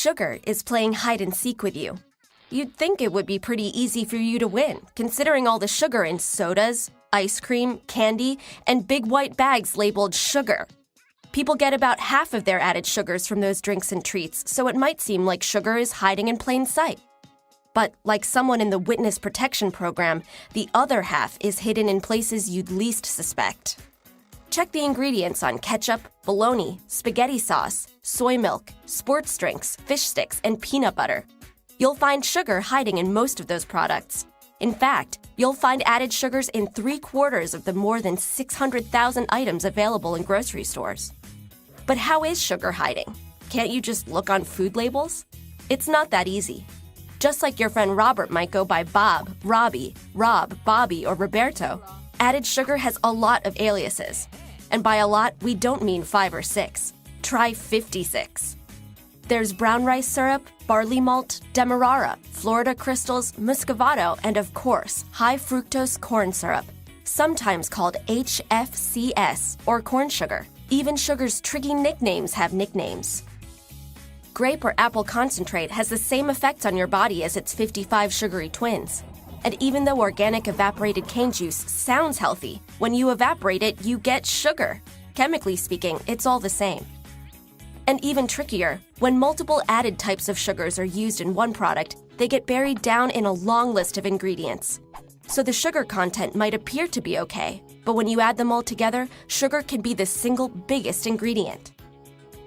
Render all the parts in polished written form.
Sugar is playing hide and seek with you. You'd think it would be pretty easy for you to win, considering all the sugar in sodas, ice cream, candy, and big white bags labeled sugar. People get about half of their added sugars from those drinks and treats, so it might seem like sugar is hiding in plain sight. But like someone in the witness protection program, the other half is hidden in places you'd least suspect. Check the ingredients on ketchup, bologna, spaghetti sauce, soy milk, sports drinks, fish sticks, and peanut butter. You'll find sugar hiding in most of those products. In fact, you'll find added sugars in 3/4 of the more than 600,000 items available in grocery stores. But how is sugar hiding? Can't you just look on food labels? It's not that easy. Just like your friend Robert might go by Bob, Robbie, Rob, Bobby, or Roberto, added sugar has a lot of aliases. And by a lot, we don't mean 5 or 6. Try 56. There's brown rice syrup, barley malt, demerara, Florida crystals, muscovado, and of course, high fructose corn syrup, sometimes called HFCS or corn sugar. Even sugar's tricky nicknames have nicknames. Grape or apple concentrate has the same effect on your body as its 55 sugary twins. And even though organic evaporated cane juice sounds healthy, when you evaporate it, you get sugar. Chemically speaking, it's all the same. And even trickier, when multiple added types of sugars are used in one product, they get buried down in a long list of ingredients. So the sugar content might appear to be okay, but when you add them all together, sugar can be the single biggest ingredient.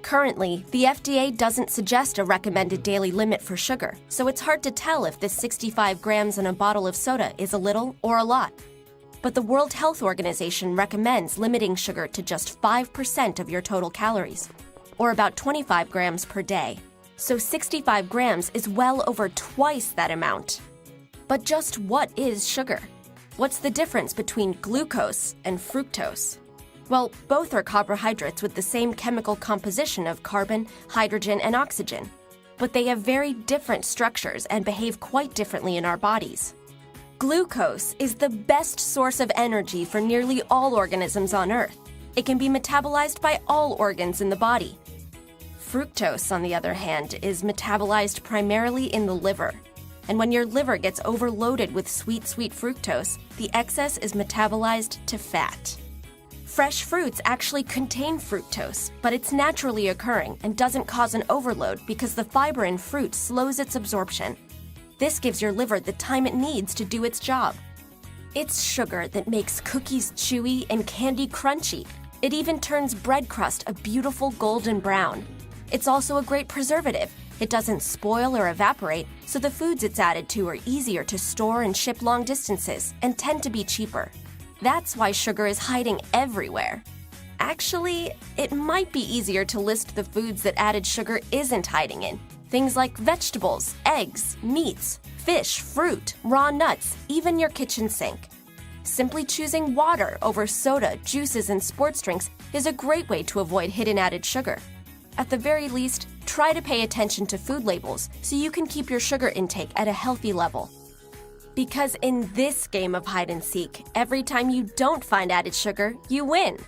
Currently, the FDA doesn't suggest a recommended daily limit for sugar, so it's hard to tell if the 65 grams in a bottle of soda is a little or a lot. But the World Health Organization recommends limiting sugar to just 5% of your total calories, or about 25 grams per day. So 65 grams is well over twice that amount. But just what is sugar? What's the difference between glucose and fructose? Well, both are carbohydrates with the same chemical composition of carbon, hydrogen, and oxygen. But they have very different structures and behave quite differently in our bodies. Glucose is the best source of energy for nearly all organisms on Earth. It can be metabolized by all organs in the body. Fructose, on the other hand, is metabolized primarily in the liver. And when your liver gets overloaded with sweet fructose, the excess is metabolized to fat. Fresh fruits actually contain fructose, but it's naturally occurring and doesn't cause an overload because the fiber in fruit slows its absorption. This gives your liver the time it needs to do its job. It's sugar that makes cookies chewy and candy crunchy. It even turns bread crust a beautiful golden brown. It's also a great preservative. It doesn't spoil or evaporate, so the foods it's added to are easier to store and ship long distances and tend to be cheaper. That's why sugar is hiding everywhere. Actually, it might be easier to list the foods that added sugar isn't hiding in. Things like vegetables, eggs, meats, fish, fruit, raw nuts, even your kitchen sink. Simply choosing water over soda, juices, and sports drinks is a great way to avoid hidden added sugar. At the very least, try to pay attention to food labels so you can keep your sugar intake at a healthy level. Because in this game of hide and seek, every time you don't find added sugar, you win.